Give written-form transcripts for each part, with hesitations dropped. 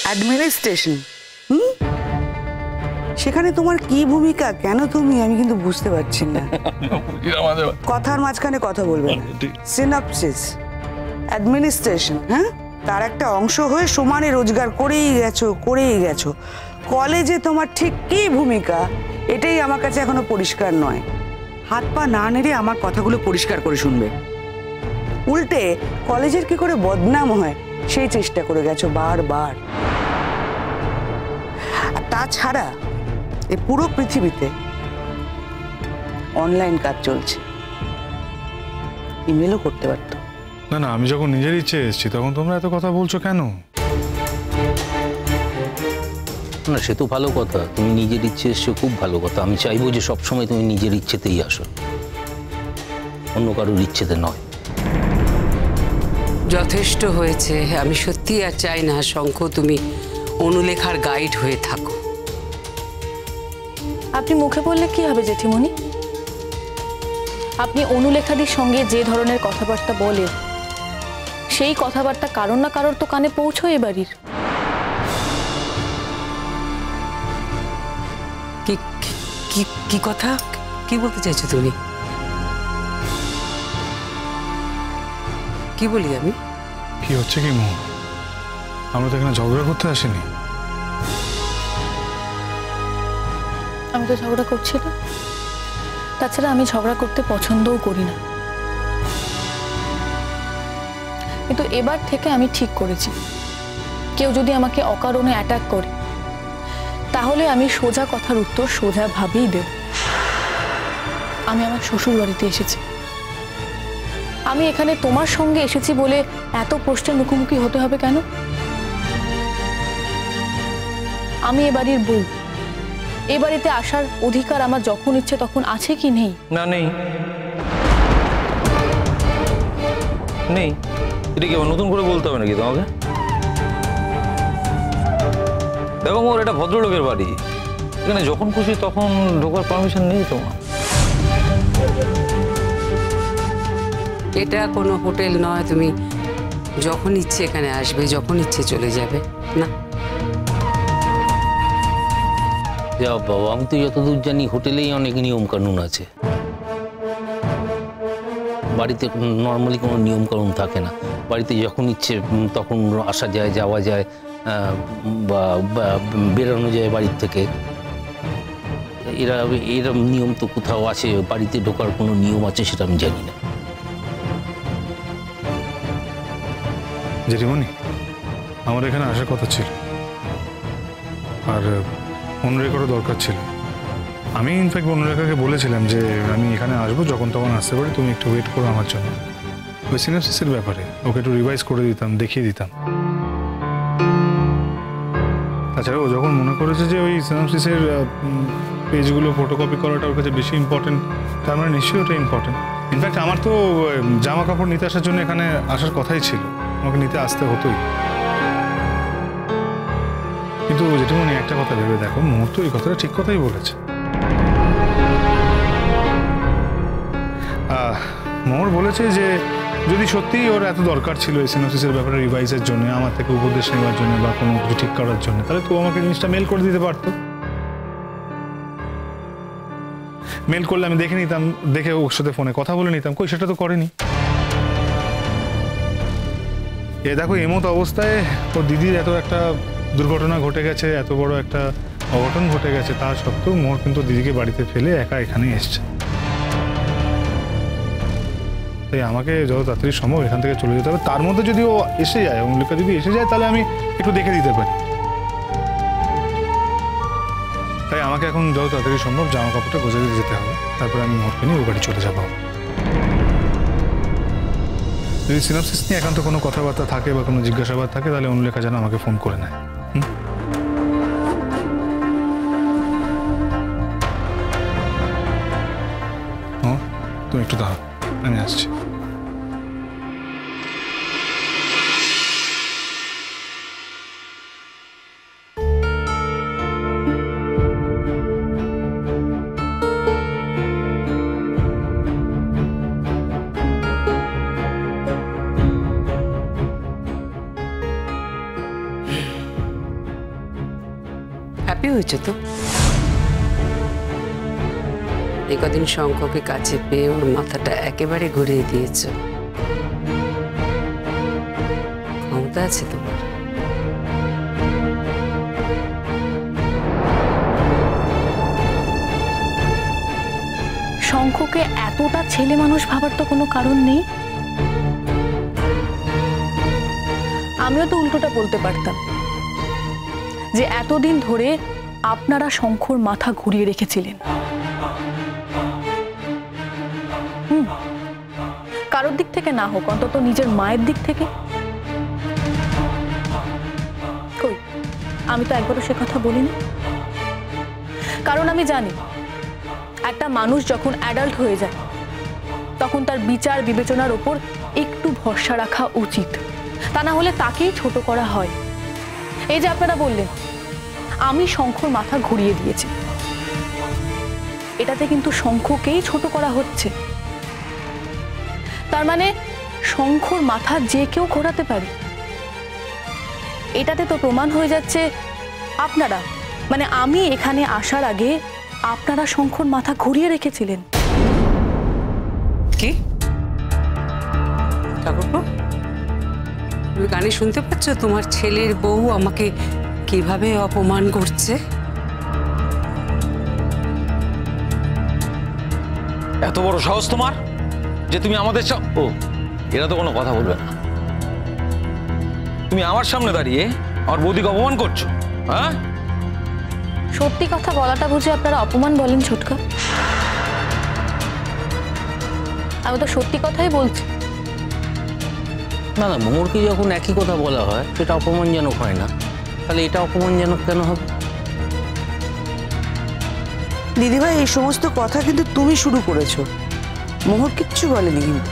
Administration. সেখানে তোমার কি ভূমিকা, কেন তুমি, আমি কিন্তু বুঝতে পারছি না। কথার মাঝখানে কথা বলবে না। সিনপসিস, অ্যাডমিনিস্ট্রেশন, হ্যাঁ, তার একটা অংশ হয়ে সমানে রোজগার করেই গেছো। কলেজে তোমার ঠিক কি ভূমিকা, এটাই আমার কাছে এখনো পরিষ্কার নয়। হাত পা না নেড়ে আমার কথাগুলো পরিষ্কার করে শুনবে। উল্টে কলেজের কি করে বদনাম হয় সেই চেষ্টা করে গেছো বারবার। আর তাছাড়া এই পুরো পৃথিবীতে অনলাইন কাজ চলছে, ইমেলও করতে পারতো। না, আমি যখন নিজের ইচ্ছে এসেছি তখন তোমরা এত কথা বলছো কেন? না, সে তো ভালো কথা, তুমি নিজের ইচ্ছে এসছো, খুব ভালো কথা। আমি চাইবো যে সবসময় তুমি নিজের ইচ্ছেতেই আসো, অন্য কারোর ইচ্ছেতে নয়। যথেষ্ট হয়েছে। আমি সত্যি আর চাই না শঙ্খ তুমি অনুলেখার গাইড হয়ে থাকো। আপনি মুখে বললে কি হবে জেঠিমণি? আপনি অনুলেখাদির সঙ্গে যে ধরনের কথাবার্তা বলেন, সেই কথাবার্তা কারোর না কারোর তো কানে পৌঁছয় এ বাড়ির। কি কথা, কি বলতে চাইছো তুমি? কি বলি আমি? কি হচ্ছে কি মোহন? আমরা তো এখানে ঝগড়া করতে আসিনি। আমি তো ঝগড়া করছি না। তাছাড়া আমি ঝগড়া করতে পছন্দও করি না, কিন্তু এবার থেকে আমি ঠিক করেছি, কেউ যদি আমাকে অকারণে অ্যাটাক করে তাহলে আমি সোজা কথার উত্তর সোজা ভাবেই দেব। আমি আমার শ্বশুর বাড়িতে এসেছি, আমি এখানে তোমার সঙ্গে এসেছি বলে এত প্রশ্নের মুখোমুখি হতে হবে কেন? আমি এ বাড়ির বউ, এ বাড়িতে আসার অধিকার আমার যখন ইচ্ছে তখন আছে কি নেই? না, নেই। এটা কি আবার নতুন করে বলতে হবে নাকি তোমাকে? দেখো মোর, এটা ভদ্রলোকের বাড়ি, এখানে যখন খুশি তখন ঢোকার পারমিশন নেই তোমার। এটা কোনো হোটেল নয়, তুমি যখন ইচ্ছে এখানে আসবে, যখন ইচ্ছে চলে যাবে। না যা বাবা, আমি তো যতদূর জানি হোটেলেই অনেক নিয়ম কানুন আছে, বাড়িতে নর্মালি কোনো নিয়ম কানুন থাকে না। বাড়িতে যখন ইচ্ছে তখন আসা যায়, যাওয়া যায়, বা বেরোনো যায় বাড়ির থেকে। এরম নিয়ম তো কোথাও আছে? বাড়িতে ঢোকার কোনো নিয়ম আছে সেটা আমি জানি না। জেঠিমণি, আমার এখানে আসার কথা ছিল, আর অনুরেখারও দরকার ছিল। আমি ইনফ্যাক্ট অনুরেখাকে বলেছিলাম যে আমি এখানে আসবো, যখন তখন আসতে পারি, তুমি একটু ওয়েট করো আমার জন্য। ওই সিনপসিসের ব্যাপারে ওকে একটু রিভাইজ করে দিতাম, দেখিয়ে দিতাম। তাছাড়া ও যখন মনে করেছে যে ওই সিনপসিসের পেজগুলো ফটোকপি করাটা ওর কাছে বেশি ইম্পর্টেন্ট, তার মানে নিশ্চয়ই ওটা ইম্পর্টেন্ট। ইনফ্যাক্ট আমার তো জামা কাপড় নিতে আসার জন্য এখানে আসার কথাই ছিল, আমাকে নিতে আসতে হতোই। কিন্তু জেঠিমণি, একটা কথা ভেবে দেখো, মুহূর্ত এই কথাটা ঠিক কথাই বলেছে। মোহর বলেছে যে যদি সত্যিই ওর এত দরকার ছিল এই সিনপসিসের ব্যাপারে রিভাইজের জন্য, আমার থেকে উপদেশ নেওয়ার জন্য বা কোনো কিছু ঠিক করার জন্য, তাহলে তো আমাকে জিনিসটা মেল করে দিতে পারতো। মেল করলে আমি দেখে নিতাম, দেখে ওর সাথে ফোনে কথা বলে নিতাম। কই, সেটা তো করেনি। এ দেখো, এমত অবস্থায় ওর দিদির এত একটা দুর্ঘটনা ঘটে গেছে, এত বড় একটা অঘটন ঘটে গেছে, তা সত্ত্বেও মোহর কিন্তু দিদিকে বাড়িতে ফেলে একা এখানেই এসছে। তাই আমাকে যত তাড়াতাড়ি সম্ভব এখান থেকে চলে যেতে হবে। তার মধ্যে যদি ও এসে যায়, অনুলেখা যদি এসে যায়, তাহলে আমি একটু দেখে দিতে পারি। তাই আমাকে এখন যত তাড়াতাড়ি সম্ভব জামা কাপড়টা গোজা দিয়ে যেতে হবে, তারপরে আমি মোহরকে নিয়ে ওই বাড়ি চলে যাবো। যদি সিনপসিস নিয়ে একান্ত কোনো কথাবার্তা থাকে বা কোনো জিজ্ঞাসাবাদ থাকে, তাহলে অনুলেখা যেন আমাকে ফোন করে নেয়। তুমি একটু দাঁড়াও, আমি আসছি। হ্যাপি হয়েছে তো? এই কদিন শঙ্খকে কাছে পেয়ে ওর মাথাটা একেবারে ঘুরিয়ে দিয়েছ। ক্ষমতা আছে তোমার। শঙ্খকে এতটা ছেলে মানুষ ভাবার তো কোনো কারণ নেই। আমিও তো উল্টোটা বলতে পারতাম যে এতদিন ধরে আপনারা শঙ্খর মাথা ঘুরিয়ে রেখেছিলেন। কারোর দিক থেকে না হোক, অন্তত নিজের মায়ের দিক থেকে। কই, আমি তো একবারও সে কথা বলিনি। কারণ আমি জানি একটা মানুষ যখন অ্যাডাল্ট হয়ে যায় তখন তার বিচার বিবেচনার ওপর একটু ভরসা রাখা উচিত, তা না হলে তাকেই ছোট করা হয়। এই যে আপনারা বললেন আমি শঙ্খর মাথা ঘুরিয়ে দিয়েছি, এটাতে কিন্তু শঙ্খকেই ছোট করা হচ্ছে। তার মানে শঙ্খর মাথা যে কেউ ঘোরাতে পারে। এটাতে তো প্রমাণ হয়ে যাচ্ছে আপনারা, মানে আমি এখানে আসার আগে আপনারা শঙ্খর মাথা ঘুরিয়ে রেখেছিলেন। কি ঠাকুরপো, তুমি গানে শুনতে পাচ্ছ তোমার ছেলের বউ আমাকে কিভাবে অপমান করছে? এত বড় সাহস তোমার যে তুমি আমাদের ও এরা তো কোনো কথা বলবে না। তুমি আমার সামনে দাঁড়িয়ে আমার বৌদিকে অপমান করছো, হ্যাঁ? সত্যি কথা বলাটা বুঝে আপনারা অপমান বলেন ছোটকা? আমি তো সত্যি কথাই বলছি। না না, মোহরকে যখন একই কথা বলা হয় সেটা অপমানজনক হয় না, তাহলে এটা অপমানজনক কেন হবে? দিদিভাই, এই সমস্ত কথা কিন্তু তুমি শুরু করেছো, মোহর কিচ্ছু বলেনি। কিন্তু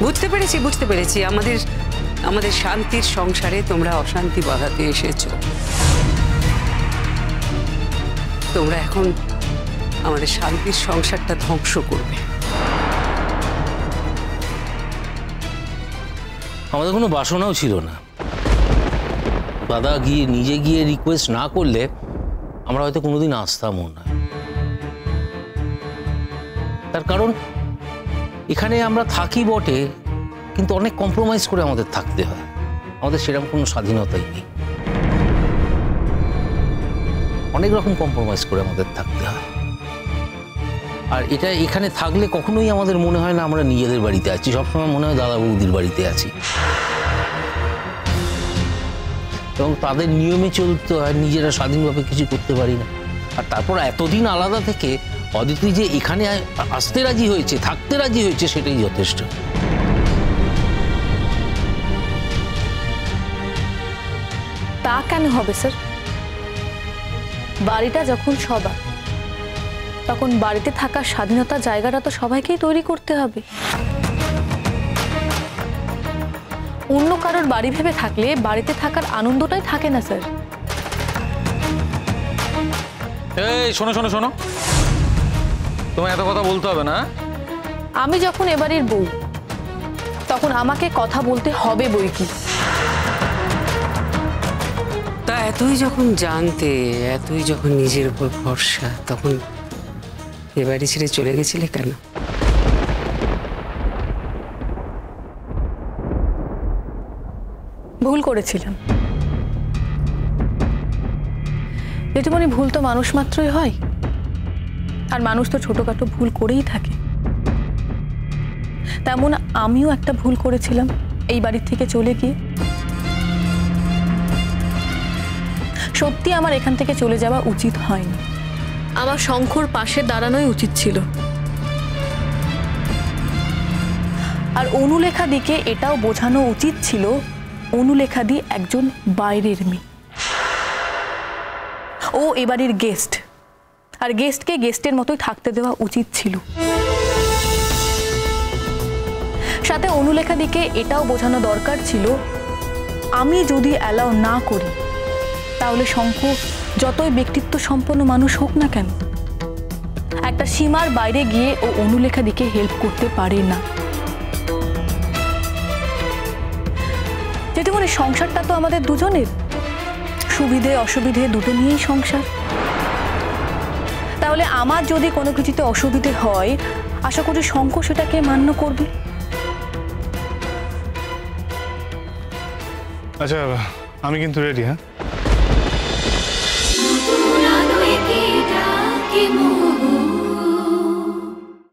বুঝতে পেরেছি আমাদের শান্তির সংসারে তোমরা অশান্তি বাঁধাতে এসেছো। তোমরা এখন আমাদের শান্তির সংসারটা ধ্বংস করবে। আমাদের কোনো বাসনাও ছিল না। দাদা নিজে গিয়ে রিকোয়েস্ট না করলে আমরা হয়তো কোনোদিন আসতামও না। তার কারণ এখানে আমরা থাকি বটে, কিন্তু অনেক কম্প্রোমাইজ করে আমাদের থাকতে হয়। আমাদের সেরকম কোনো স্বাধীনতাই নেই, অনেক রকম কম্প্রোমাইজ করে আমাদের থাকতে হয়। আর এটা এখানে থাকলে কখনোই আমাদের মনে হয় না আমরা নিজেদের বাড়িতে আছি, সবসময় মনে হয় দাদা বৌদির বাড়িতে আছি। এবং তাদের নিয়মে চলতে হয়, নিজেরা স্বাধীনভাবে কিছু করতে পারি না। আর তারপর এতদিন আলাদা থেকে অদিতি যে এখানে আসতে রাজি হয়েছে, থাকতে রাজি হয়েছে, সেটাই যথেষ্ট। তা কেন হবে স্যার? বাড়িটা যখন সবার, তখন বাড়িতে থাকার স্বাধীনতা জায়গাটা তো সবাইকেই তৈরি করতে হবে। অন্য কারোর বাড়ি ভেবে থাকলে বাড়িতে থাকার আনন্দটাই থাকে না স্যার। এই শোনো, তোমায় এত কথা বলতে হবে না। আমি যখন এবারের বউ, তখন আমাকে কথা বলতে হবে বই কি। তা এতই যখন জানতে, এতই যখন নিজের উপর ভরসা, তখন এবারে ছেড়ে চলে গেছিলে কেন? ভুল করেছিলাম জেঠিমণি। ভুল তো মানুষ মাত্রই হয়, আর মানুষ তো ছোটখাটো ভুল করেই থাকে। তেমন আমিও একটা ভুল করেছিলাম এই বাড়ি থেকে চলে গিয়ে। সত্যি আমার এখান থেকে চলে যাওয়া উচিত হয়নি, আমার শঙ্খর পাশে দাঁড়ানোই উচিত ছিল। আর অনুলেখা দিকে এটাও বোঝানো উচিত ছিল অনুলেখা দি একজন বাইরের মেয়ে, ও এবারের গেস্ট, আর গেস্টকে গেস্টের মতোই থাকতে দেওয়া উচিত ছিল। সাথে অনুলেখা দিকে এটাও বোঝানো দরকার ছিল আমি যদি অ্যালাউ না করি তাহলে শঙ্খ যতই ব্যক্তিত্ব সম্পন্ন মানুষ হোক না কেন, একটা সীমার বাইরে গিয়ে ও অনুলেখা দিকে হেল্প করতে পারে না। জেঠিমণি, সংসারটা তো আমাদের দুজনের, সুবিধে অসুবিধে দুটো নিয়েই সংসার। তাহলে আমার যদি কোনো কিছুতে অসুবিধে হয়, আশা করি শঙ্কর সেটাকে মান্য করবে। আচ্ছা আমি কিন্তু রেডি, হ্যাঁ?